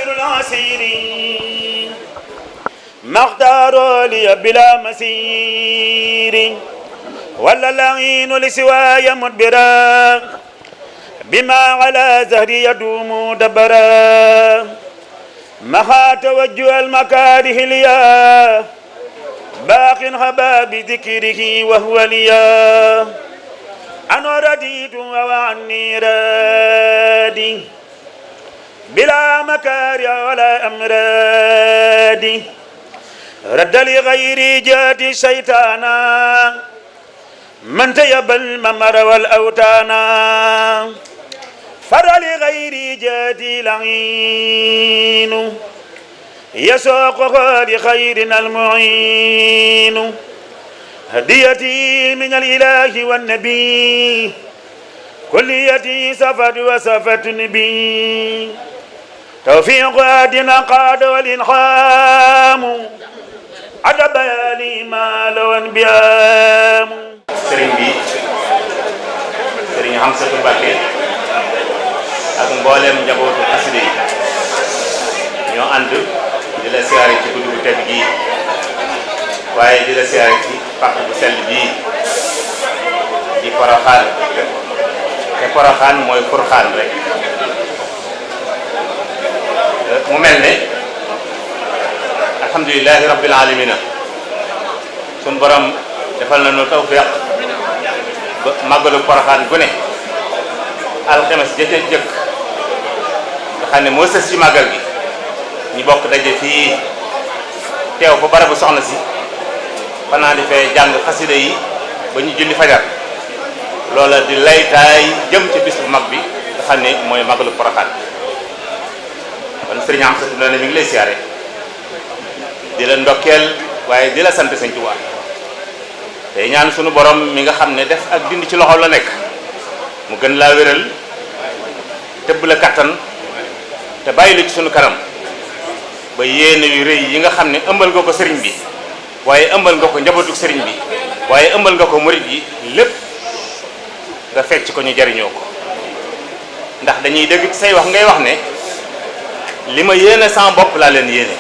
ياسر العسير مختار لي بلا مسير ولا العين لسواي مدبرا بما على زهري يدوم دبرا مها توجه المكاره ليا باق هبا بذكره وهو ليا أنا رديت وعني رادي بلا مكاره ولا أمرادي رد لغيري جاد شيطانا من تيب الممر والأوتانا فر لغيري جاد لعين يسوقه لخيرنا المعين هديتي من الإله والنبي كليتي سفت وسفت نبي توفيق أدنى قاد والإنحام عدب لي مال وانبيام sëriñ bi sëriñ Hamsatu Mbàkke ak mboolem njabootu xasida yi ñoo ànd di la siyaare ci guddi gu tedd gii waaye di la siyaare ci pàkk bu sell bii di Poroxaan te Poroxaan mooy Furxaan rek mu mel ne alhamdulilahi rabbil alamina sun borom defal na nu tawfiq ba màggalu Poroxaan gu ne alxames jëte jëkk nga xam ne moo sës ci màggal gi ñu bokk daje fii teew fa barabu soxna si fanaa di fee jàng xasida yi ba ñu julli fajar loola di laytaay jëm ci bis bu mag bi nga xam ne mooy màggalu Poroxaan kon sëriñ Amsatu ne mi ngi lay siyaare di la ndokkeel waaye di la sant Sëñ Tuubaa tey ñaan sunu borom mi nga xam ne def ak dindi ci loxo la nekk mu gën laa wéral tëbb la kattan te bàyyi la ci sunu kanam ba yéene yu rëy yi nga xam ne ëmbal nga ko sëriñ bi waaye ëmbal nga ko njabootu sëriñ bi waaye ëmbal nga ko murit yi lépp nga fekk ko ñu jariñoo ko ndax dañuy dégg ci say wax ngay wax ne li ma yéene sama bopp laa leen yéene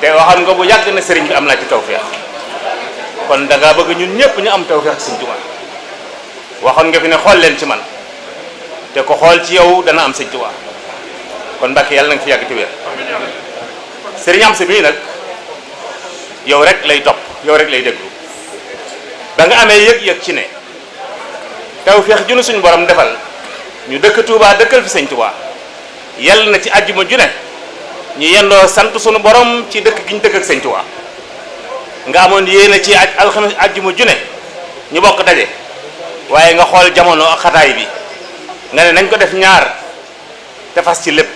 te waxoon nga bu yàgg na sëriñ bi am naa ci tawfeex kon da ngaa bëgg ñun ñëpp ñu am tawfeex ci Sëñ Tuubaa waxoon nga fi ne xool leen ci man te ko xool ci yow dana am Sëñ Tuubaa kon Mbàkke yàlla na nga fi yàgg te wér sëriñ Amsa bii nag yow rek lay topp yow rek lay déglu ba nga amee yëg-yëg ci ne tawfeex ju nu suñu borom defal ñu dëkk Tuubaa dëkkal fi Sëñ Tuubaa yàlla na ci àjjuma ju ne ñu yendoo sant sunu borom ci dëkk gi ñu dëkk ak Sëñ Tuubaa nga amoon yéena ci alxames àjjuma ju ne ñu bokk daje waaye nga xool jamono ak xataay bi nga ne nañ ko def ñaar te fas ci lépp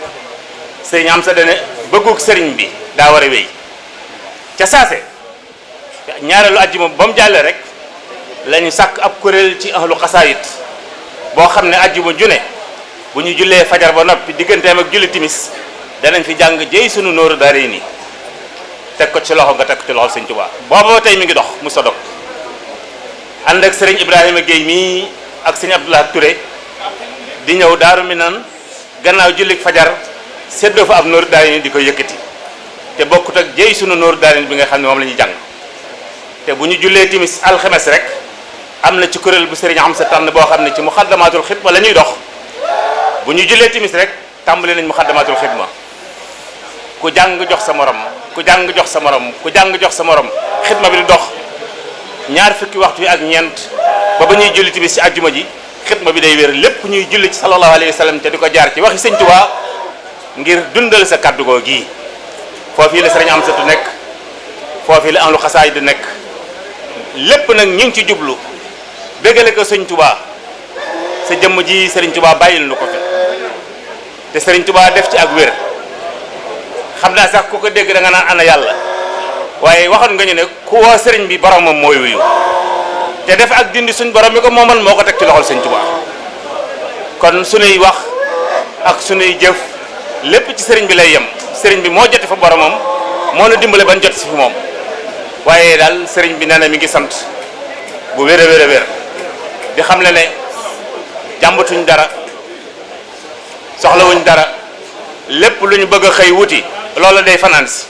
sëriñ Amsa dane bëggug sëriñ bi daa war a wéy ca saase ñaareelu àjjuma ba mu jàllee rek lañu sàkk ab kuréel ci ahlu xasaayit boo xam ne àjjuma ju ne bu ñu jullee fajar ba noppi digganteem ak julli timis danañ fi jàng jëy sunu nóoru daara yi nii teg ko ci loxo nga teg ko ci loxo Sëñ Tuubaa booba tey mi ngi dox mu sa dog ànd ak sëriñ Ibrahima Guèye mii ak sëriñ Abdoulaye Touré di ñëw Daaru Minaan gannaaw jullik fajar séddoo fa ab nóoru daara yi di ko yëkkati te bokkut ak jëy sunu nóoru daara bi nga xam ne moom la ñuy jàng te bu ñu jullee timis alxames rek am na ci kuréel bu sëriñ Amsa tànn boo xam ne ci muxaddamaatul xidma la ñuy dox bu ñu jullee timis rek tàmbali nañ muxaddamaatul xidma ku jàng jox sa morom ku jàng jox sa morom ku jàng jox sa morom xidma bi di dox ñaar fukki waxtu yi ak ñeent ba ba ñuy julli timis ci àjjuma ji xidma bi day wér lépp ñuy julli ci sallallahu alayhi wa sallam te di ko jaar ci waxi Sëñ Tuubaa ngir dundal sa kàddu goo gii foofii la sëriñ Amsatu nekk foofii la ahlu xasaayid di nekk lépp nag ñu ngi ci jublu béggale ko Sëñ Tuubaa sa jëmm ji Sëriñ Tuubaa bàyyil nu ko fi te Sëriñ Tuubaa def ci ak wér xam naa sax ku ko dégg da nga naan ana yàlla waaye waxoon nga ñu ne ku woo sëriñ bi boromam mooy wuyu te def ak dindi suñ borom mi ko moomal moo ko teg ci loxol Sëñ Tuubaa kon sunuy wax ak sunuy jëf lépp ci sëriñ bi lay yem sëriñ bi moo jote fa boromam moo nu dimbale ban jot si fi moom waaye daal sëriñ bi nee na mi ngi sant bu wér a wér a wér di xam le ne jàmbatuñ dara soxlawuñ dara lépp lu ñu bëgg a xëy wuti loola day fanaan si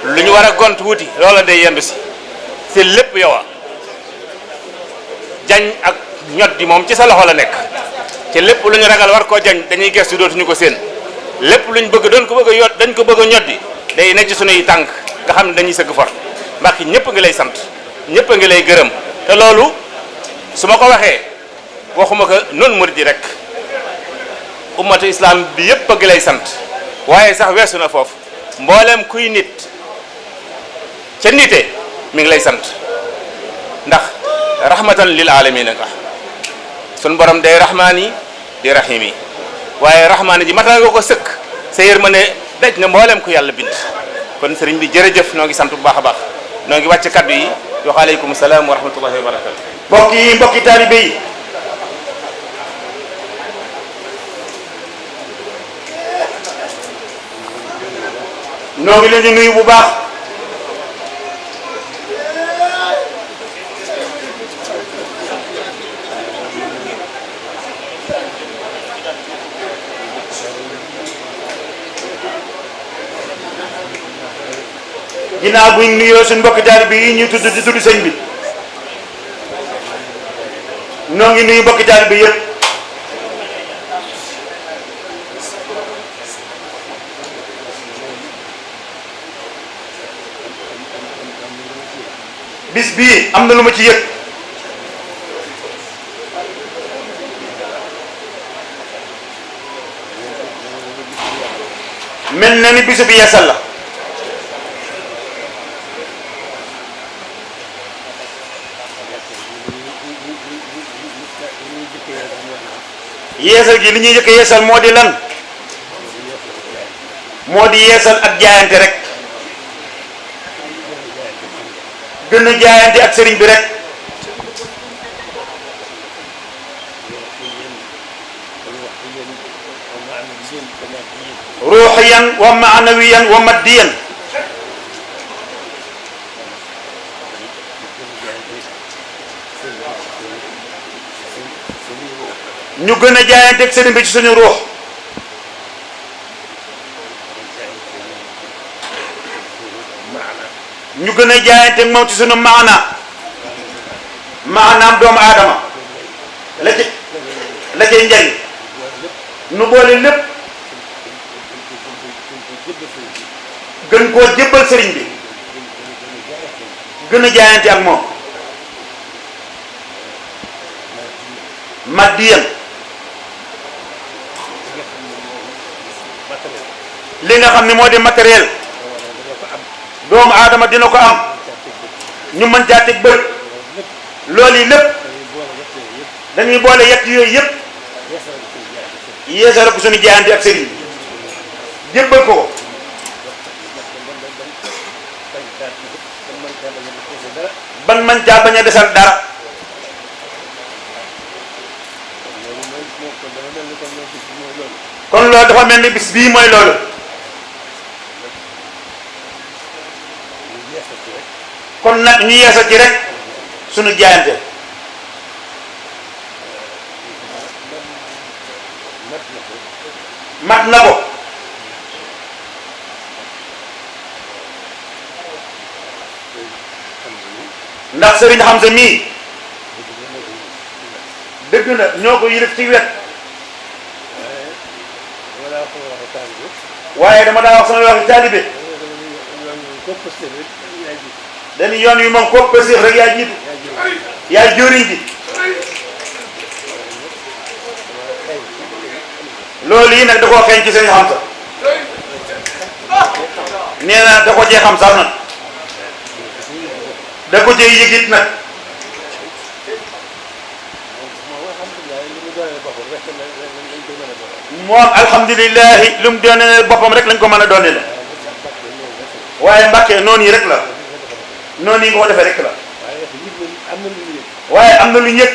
lu ñu war a gont wuti loola day yendu si te lépp yow a jañ ak ñot di moom ci sa loxo la nekk te lépp lu ñu ragal war koo jañ dañuy gestu dootuñu ko séen lépp lu ñu bëgg doon ko bëgg a yot dañ ko bëgg a ñot di day nekk ci sunuy tànk nga xam ne dañuy sëgg for Mbàkke ñëpp a ngi lay sant ñëpp a ngi lay gërëm te loolu su ma ko waxee waxuma ko noonu murid yi rek ummatu islam bi yëpp a ngi lay sant waaye sax weesu na foofu mboolem kuy nit ca nite mi ngi lay sant ndax rahmatan lil alamin nga sun borom day rahmaani di rahimi waaye rahmaani ji matal nga ko sëkk sa yërmande daj na mboolem ku yàlla bind kon sëriñ bi jërëjëf noo ngi sant bu baax a baax noo ngi wàcc kaddu yi wax aleykum salaam wa rahmatullahi wa barakatu mbokki taalibe yi noo ngi leen di nuyu bu baax ginnaaw buñ nuyoo suñ mbokki taalibe yi ñuy tudd di tudd sëñ bi noo ngi nuyu mbokki taalibe yëpp bis bii am na lu ma ci yëg mel na ni bisu bi yeesal la yeesal gi li ñuy njëkk yeesal moo di lan moo di yeesal ak jaayante rek gën a jaayante ak sëriñ bi rek ruuxiyan wa maanawiyan wa maddiyan ñu gën a jaayante ak sëriñ bi ci suñu ruux ñu gën a jaayante ak moom ci suñu maanaam doomu aadama la cay njariñ nu boole lépp gën koo jébbal sëriñ bi gën a jaayante ak moom maddiyan li nga xam ne moo di matériel doomu aadama dina ko am ñu mën caa teg bët loolu yi lépp dañuy boole yett yooyu yëpp yeesal ko suñu jaayante ak sëriñ bi jébbal ko ban man caa bañ a desal dara kon loolu dafa mel ni bis bii mooy loolu kon nag ñu yeesal ci rek suñu jaayante mat na ko ndax sëriñ Hamza mii dëgg na ñoo ko yilif ci wet waaye dama daa wax sama waxi taalibe dañu yoon wi moom ko pësif rek yaa jiitu yaay jóoriñ bi loolu yi nag da koo feeñ ci sëriñ Hamza nee na da ko cee xam sax nag da ko cee yëgit nag moom alhamdulilahi lu mu doone boppam rek lañ ko mën a doone la waaye Mbàkke noonu yi rek la noonu yi nga ko defee rek la waaye am na lu ñu yëg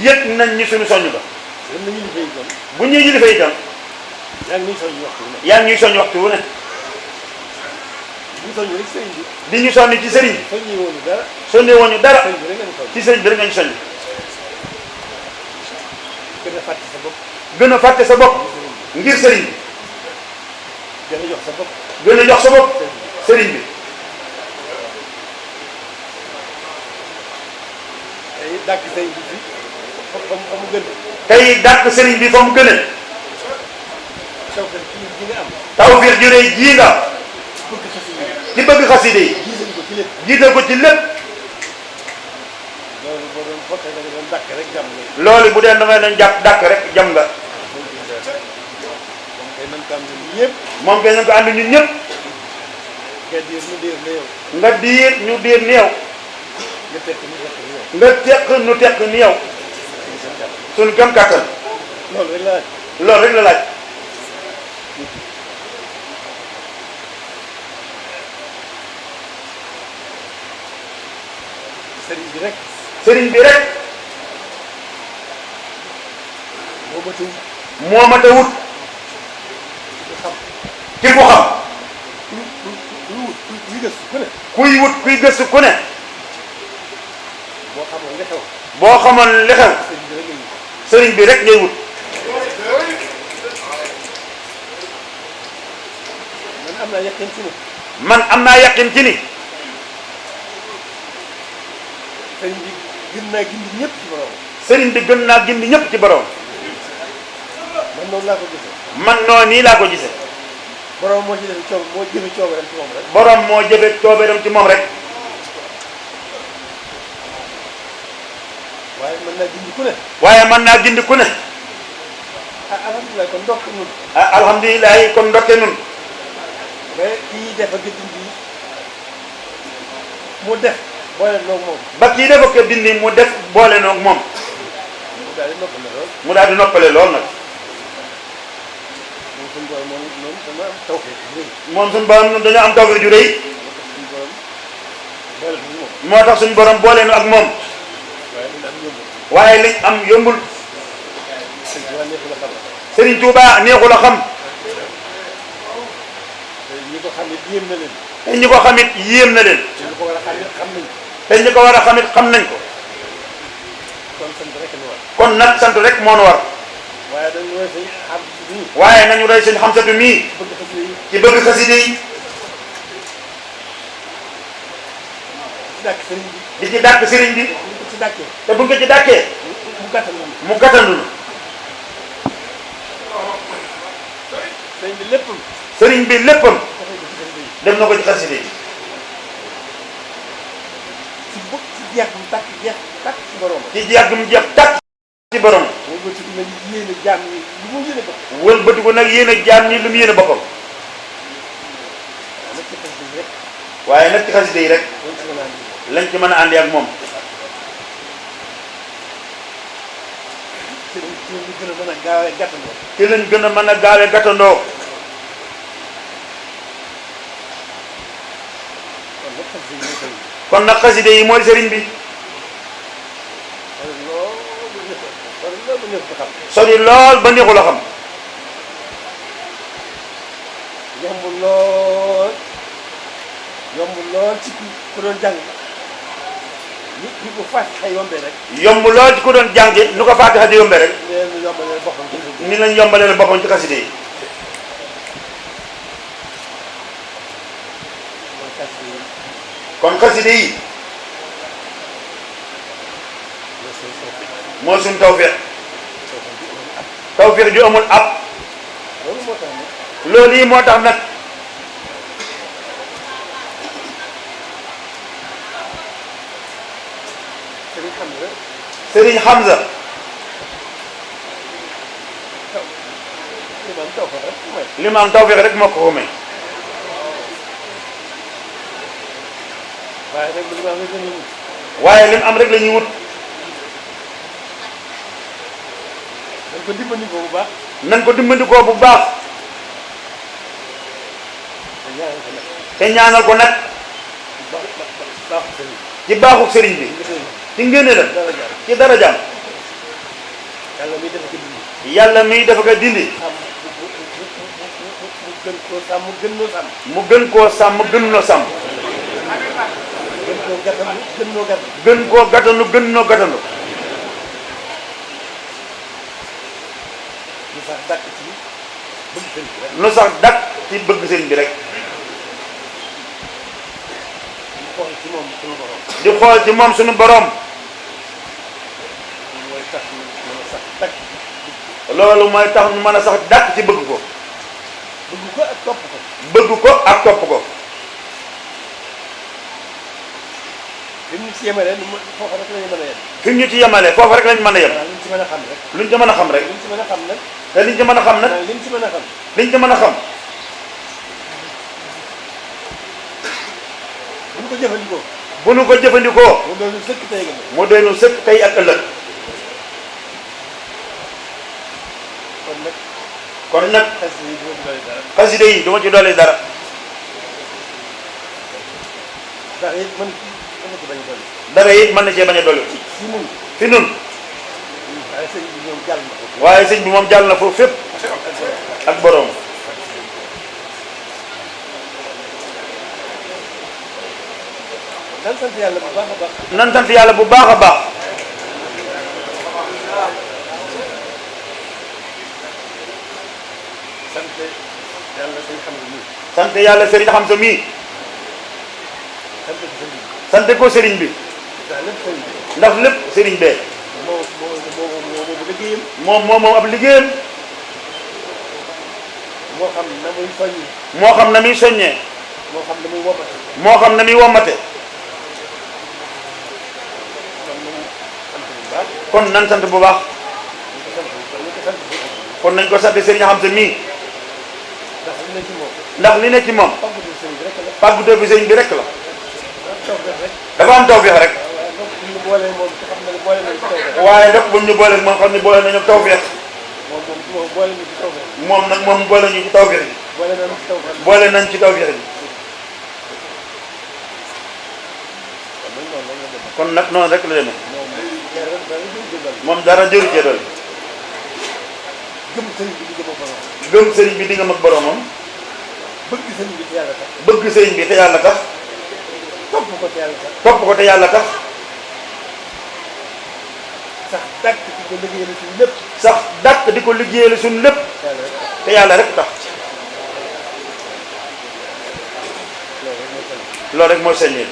yëg nañ ni suñu soññ ba bu ñuy yilifee itam yaa ngi ñuy soññ waxtu wu ne di ñu sonni ci sëriñ bi sonni woon ñu dara ci sëriñ bi rek nga ñu soññ gën a fàtte sa bopp. gën a fàtte sa bopp ngir sëriñ bi. gën a jox sa bopp. gën a jox sa bopp sëriñ bi. tey dàkk sëriñ bi fa mu gën. tey dàkk sëriñ bi fa mu gën a. tawfeex ji nga am. tawfeex ju rëy ji nga am. bëgg xasida yi. ci bëgg xasida yi. jiital ko ci lépp. jiital ko ci lépp. loolu boo doon bokkee da nga doon dàkk rek jàmm nga. loolu bu dee da nga leen jàpp dàkk rek jam nga. moom kay nañ ko am ñun ñëpp. moom kay nañ ko ànd ñun ñëpp. nga diir nu diir néew. nga diir ñu diir néew. nga tekk nu tekk néew. nga teq nu teq ni yow. suñu gëm kàttan. loolu rek la laaj. loolu rek la laaj. sëriñ bi rek. sëriñ bi rek. moo ma tëw. moo mat a wut. ku xam. ki mu xam. kuy gëstu ku ne. kuy wut kuy gëstu ku ne. boo xamoon li xew. boo xamoon li xew. sëriñ bi rek sëriñ bi rek ngay wut. ngay wut. man am naa yaqin ci ni. man am naa yaqin ci ni. sëriñ bi gën naa gindi ñëpp ci borom. sëriñ bi gën naa gindi ñëpp ci borom. man noonu laa ko gisee. man noonu nii laa ko gisee. borom moo ci def moo jëfe coobareem ci moom rek. borom moo jëfe coobeeram ci moom rek. waaye mën naa gindi ku ne. waaye mën naa gindi ku ne. ah alhamdulilah kon ndokk nun. ah alhamdulilah kon ndokke nun. ba kii def ak dindi mu def boole noog moom. ba kii dafa ko dindi mu def boole noog moom. mu daal di noppale lool. mu daal di noppale lool nag. moom suñu borom moom noonu dama am tawfeex bu rëy. moom suñu borom ñun dañoo am tawfeex ju rëy. suñu borom boole nu moom. moo tax suñu borom boole nu ak moom. waaye li am waaye liñ am yombul. yombul. sëñ bi neexu la xam. Serigne Touba neexu la xam. te ñi ko xam it yéem na leen. te ñi ko xamit yéem na leen. te ñi ko war a xam it xam nañ ko. te ñi ko war a xamit xam nañ ko. kon sant rek nu war. kon nag sant rek moo nu war. waaye dañu war a sëñ xam si nii. waaye nañu roy sëñ Xamsatu mii. bëgg xasida yi. ci bëgg xaside yi. ci dàkk sëriñ bi. di ci dàkk sëriñ bi. ñu ko ci dàkkee. te buñ ko ci dàkkee. mu gàttal moom. mu gàttandu nu. sëriñ bi léppam. sëriñ bi léppam. dafay def ci xasida yi. def na ko ci xaside yi. ci bëgg ci jeex mu tàkk jeex tàkk ci borom. ci jeex gi mu jeex tàkk ci borom. moom ba ci nag yéene jaam yi lu mu yéene bopp. wëlbatiku nag yéen a jaam ñi lu mu yéene boppam. nag ci xasida yi rek. waaye nag ci xaside yi rek loolu ci mën a andi. lañ ci mën a àndee ak moom. sëriñ ci ñu gën a mën a gaawee gàttandoo. ci lañ gën a mën a gaawee gàttandoo. kon nag xasida yi mooy sëriñ bi. kon nag xaside yi mooy sëriñ bi. loolu neex ko xam. sori lool ba neexul a xam. yomb lool yomb lool ci ku doon jàng ni ko Faatiha yombee rek. yomb lool ci ku doon jànge nu ko Faatiha di yombee rek. nee na yombalee boppam ci xasida yi. ni lañ yombalee boppam ci xaside yi. mooy xasida yi. kon xaside yi mooy seen soppe. mooy suñ tawfeex. soppe bi amul ab. tawfeex ju amul ab. loolu moo tax nag. loolu yi moo tax nag. sëriñ xam nga Sëriñ Hamza. taw li ma am taw fa rek mooy. li ma am tawfeex rek moo ko ko may. waaye nag li ma am rek la ñuy wut. waaye lim am rek la ñuy wut. dañ ko dimbali ko bu baax. nañ ko dimbandikoo bu baax. te ñaanal ko nag. te ñaanal ko nag. baaxu sëriñ. ci baaxuk sëriñ bi. nga sëriñ. ci ngénneelam. dara jaar. ci darajaam. yàlla muy def ko dindi. yàlla miy dafa ko dindi. am mu gën koo sàmm gën noo sàmm. mu gën koo sàmm gën noo sàmm. gën koo gàttal gën noo gàttal. gën koo gàttanu gën noo gàttanu. ñu sax dàkk ci bëgg sëriñ bi rek. nu sax dakk ci bëgg sëriñ bi rek. ñu xool ci moom suñu borom. di xool ci moom suñu borom. mooy tax ñu mën a sax dàkk ci. loolu mooy tax ñu mën a sax dakk ci bëgg ko. bëgg ko ak topp ko. bëgg ko ak topp ko. fi mu ñu ci yemale foofu rek la ñu mën a yem. fi ñu ci yemale foofu rek lañ mën a yem. waaw liñ ci mën a xam rek. luñ ci mën a xam rek. liñ ci mën a xam nag. te liñ ci mën a xam nag. liñ ci mën a xam. liñ ci mën a xam. bu ñu ko jëfandikoo. bu nu ko jëfandikoo. mu doon lu sëkk tey nga mu doy nu sëkk tey ak ëllëg. kon nag. kon nag xasida yi du ma ci dolli dara. xasida yi du ma ci dolli dara. ndax it mën na ci bañ a dolli. dara it mën na cee bañ a dolli. si nun fi nun waaye sëñ bi ñoom jàll na ko. waaye sëñ bi moom jàll na foofu fépp ak borom. nan sant yàlla bu baax a baax. nan sant yàlla bu baax a baax. sant yàlla sëñ xam ne nii. sant yàlla sëriñ xam sa mii. sant ko sëriñ bi. sant ko sëriñ bi. ndax lépp sëriñ bi. ndax lépp sëriñ bee. moo liggéeyam. moom ab liggéeyam. moo xam na muy soññi. moo xam na muy soññee. moo xam na muy wommate. moo xam na muy wommate. kon nañu sant bu baax. kon nan sant bu baax. ñu ko sant. kon nañ ko sant sëriñ xam sa mii. ndax li ne ci moom. ndax li ne ci moom. fàggute sëriñ bi rek la. pàggutoo bi sëriñ bi rek la. tawfeex rek. dafa am tawfeex rek. waaye donc bu ñu boolee moom te xam na ne boole nañu ci tawfeex. waaye nag bu ñu booleeg moom xam ne boole nañu tawfeex. moom boole nañu ci tawfeex. moom nag moom boole ñu ci tawfeex bi. boole nañu ci tawfeex. boole nañ ci tawfeex bi. kon nag noonu rek la demee. moom dara jëru cee doon. gëm sëriñ bi di gëm ak borom. gëm sëriñ bi di nga mag boromam. bëgg sëriñ bi te yàlla tax. bëgg sëriñ bi te yàlla tax. topp ko te yàlla tax. topp ko te yàlla tax. sax dàkk ci ko liggéeyal suñu lépp. sax dàkk di ko liggéeyal suñu lépp. yàlla rek tax. te yàlla rek tax. loolu rek mooy sañee.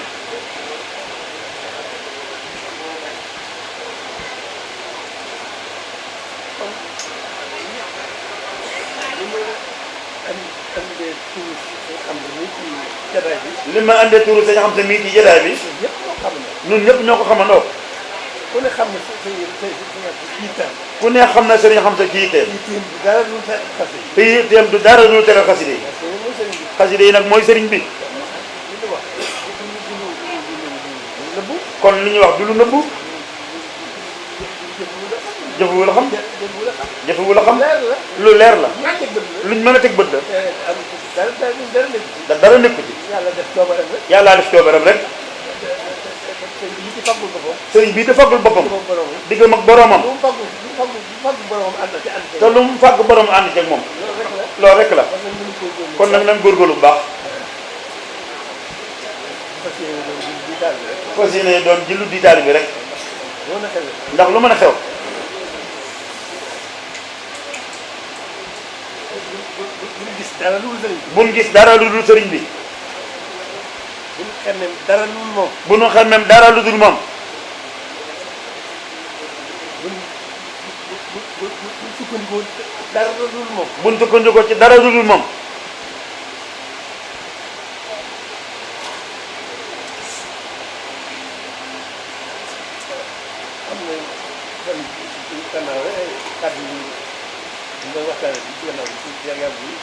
li ma andee turu sëñ xam sa mii ci jataay bi. ñun ñëpp ñoo ko xamandoo. ku ne xam ne sa yiitteem. ku ne xam na sëriñ xam sa ci yitteem. yitteem du dara lu tere xasida yi. te yitteem du dara lu tere xasida yi. xasida yi nag mooy sëriñ bi. kon li ñuy wax du lu nëbbu. jëfewu la xam. jëfewu la xam. lu leer la. luñ mën a teg bët la. da dara nekku ci. yàlla def coobaram rek. yàllaa def coobaram rek. sëriñ bi ci faggul boppam. sëriñ bii te faggul boppam. diggam ak boromam. lu mu faggu boromam ànd ci ànd te lu mu fàgg borom ànd ceeg moom. loolu rek la. kon nag nañ góorgóorlu bu baax. fas yéene doon ji lu di taali bi rek. ndax lu mën a xew. buñ gis dara lu dul sëriñ bi. buñ xemmem dara lu dul moom. bu nu xemmem dara lu dul moom. buñ sukkandikoo dara lu dul moom. buñ sukkandikoo ci dara lu dul moom.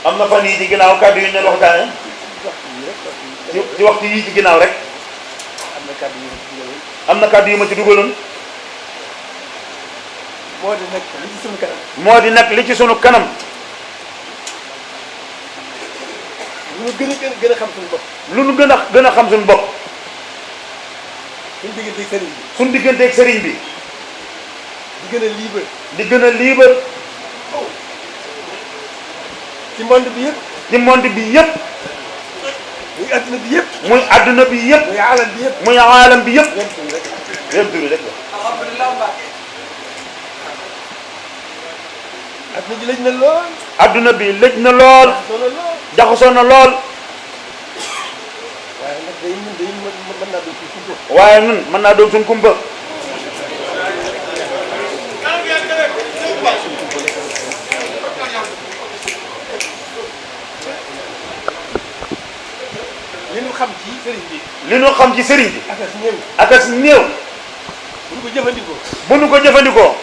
am na fan yii ci ginnaaw kàddu yu ñu leen waxtaane ci waxtu yii ci ginnaaw rek. am na kàddu yu ma ci dugaloon. moo di nag li ci sunu kanam. moo di nag li ci sunu kanam. lu nu gën a xam suñu bopp. lu nu gën a xam suñu bopp. suñu digganteeg sëriñ bi. suñu digganteeg sëriñ bi. di gën a libre. di gën a libre. ci monde bi yëpp. ci monde bi yëpp. muy adduna bi yëpp. muy adduna bi yëpp. muy aalam bi yëpp. muy aalam bi yëpp. lépp rek. lépp turu rek la. adduna ji lëj na lool. adduna bi lëj na lool. jaxasoo na lool. jaxasoo na lool. waaye nag day mën naa doon suñ kumpa. waaye ñun mën naa doon suñ kumpa. li ñu xam ci sëriñ bi. li ñu xam ci sëriñ bi. akas néew. akas néew. bu ñu ko jëfandikoo. bu ñu ko jëfandikoo.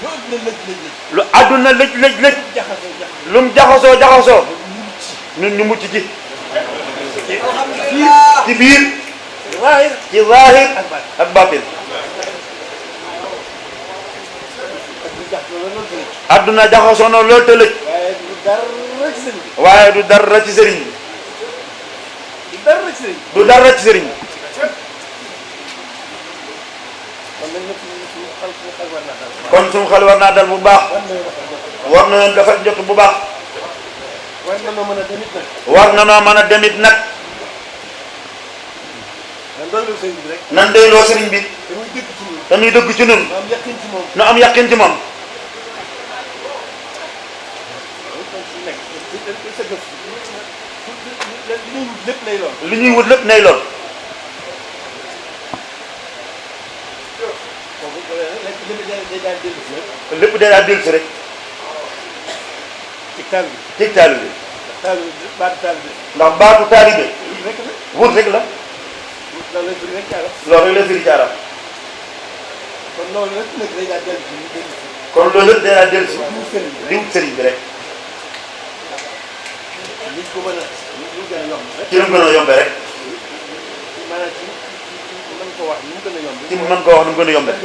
lu adduna lëj lëj lëj. lu àdduna lëj lëj lëj. jaxasoo jaxasoo. lu mu jaxasoo jaxasoo. ñun ñu mucc ci. ci biir. zaahir. ci zaahir ak baat. ak baatin. àdduna jaxasoo na lool te lëj. waaye du dara ci sëriñ bi. waaye du dara ci sëriñ bi. du dara ci sëriñ bi. du dara ci sëriñ bi. kon nag suñu xel war naa dal. kon suñu xel war naa dal bu baax. war na leen dafa jot bu baax. war na noo mën a demit nag. war na noo mën a demit nag. nan doyloo sëriñ bi rek. nan doyloo sëriñ bi. dañuy dëgg ci ñun. dañuy dëgg ci ñun. ma am yaqin ci moom. nu am yaqin ci moom. lépp lay lool. li ñuy wut lépp nay lool. lépp day daal dellu si rek. ci taal bi. ci taalibe bi. taal bi baatu taal bi. ndax baatu taalibe rek la. wut rek la. loolu la firi rek ci arab. loolu rek la firi ci arab. kon loolu rek nag day daal dellu si ñu dellu si. kon loolu lépp day daal dellu si. ñu sëriñ bi li wut sëriñ bi rek. nit ko mën a ñu gën a yomb rek. ci lu mu gën a yombee rek. maanaam ci mën ko wax ni mu gën a yomb. ci mën koo wax nu mu gën a yombee.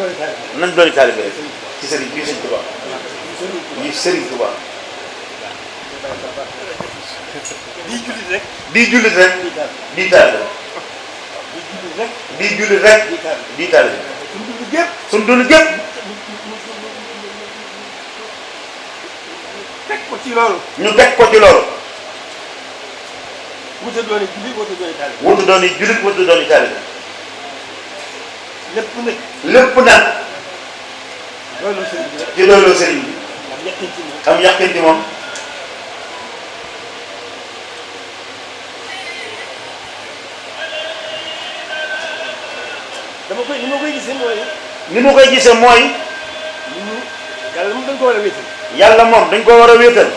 nañ dooni taalibe rek. ci sëriñ bii sëriñ Tuubaa. bii sëriñ Tuubaa. bii jullit rek. bii jullit rek. bii taalibe. bii jullit rek. bii jullit rek. bii taalibe. suñu dund gépp. suñ dund gépp. teg ko ci loolu. ñu teg ko ci loolu. wuute dooni jullit wuute dooni taalibe. wutu dooni jullit wutu dooni taalibe. lépp nag. lépp nag. loolu sëriñ bi rek. ci loolu sëriñ bi. am yaqin ci moom. am yaqin ci moom. ni ma koy gisee mooy. ni ma koy gisee mooy. yàlla moom dañ ko war a wéetal. yàlla moom dañ ko war a wéetal.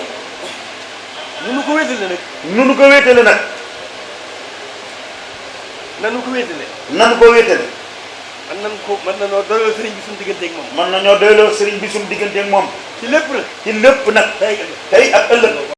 nu nu ko wéetale nag. nu nu ko wéetale nag. nanu ko wéetale. nanu ko wéetale. mën na noo doyloo sëriñ bi suñu digganteeg moom. mën nañoo doyloo sëriñ bi suñu digganteeg moom. ci lépp nag. ci lépp nag. tey tey ak ëllëg.